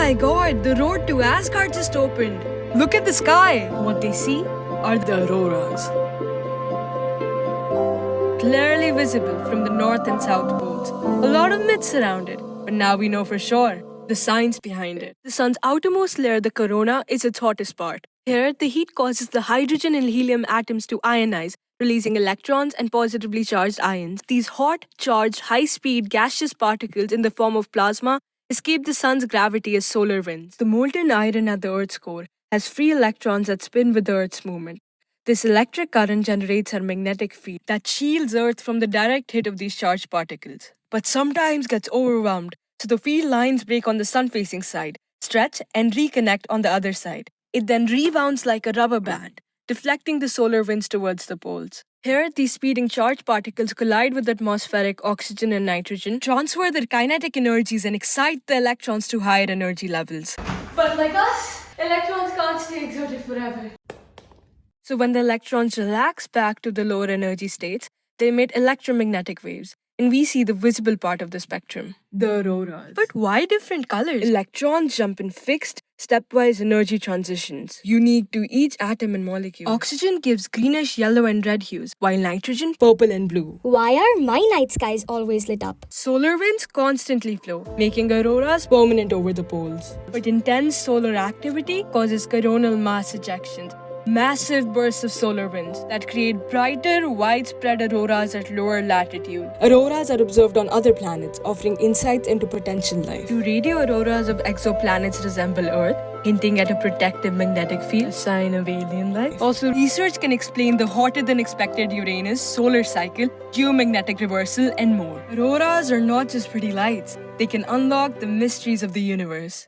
my god, the road to Asgard just opened. Look at the sky. What they see are the auroras. Clearly visible from the north and south poles. A lot of myths around it, but now we know for sure the science behind it. The sun's outermost layer, the corona, is its hottest part. Here, the heat causes the hydrogen and helium atoms to ionize, releasing electrons and positively charged ions. These hot, charged, high-speed gaseous particles in the form of plasma escape the sun's gravity as solar winds. The molten iron at the Earth's core has free electrons that spin with the Earth's movement. This electric current generates a magnetic field that shields Earth from the direct hit of these charged particles, but sometimes gets overwhelmed, so the field lines break on the sun-facing side, stretch, and reconnect on the other side. It then rebounds like a rubber band, deflecting the solar winds towards the poles. Here, these speeding charged particles collide with atmospheric oxygen and nitrogen, transfer their kinetic energies, and excite the electrons to higher energy levels. But like us, electrons can't stay exerted forever. So when the electrons relax back to the lower energy states, they emit electromagnetic waves, and we see the visible part of the spectrum, the auroras. But why different colors? Electrons jump in fixed, stepwise energy transitions, unique to each atom and molecule. Oxygen gives greenish, yellow, and red hues, while nitrogen, purple and blue. Why are my night skies always lit up? Solar winds constantly flow, making auroras permanent over the poles. But intense solar activity causes coronal mass ejections, massive bursts of solar winds that create brighter, widespread auroras at lower latitude. Auroras are observed on other planets, offering insights into potential life. Do radio auroras of exoplanets resemble Earth, hinting at a protective magnetic field, a sign of alien life? Also, research can explain the hotter-than-expected Uranus solar cycle, geomagnetic reversal, and more. Auroras are not just pretty lights. They can unlock the mysteries of the universe.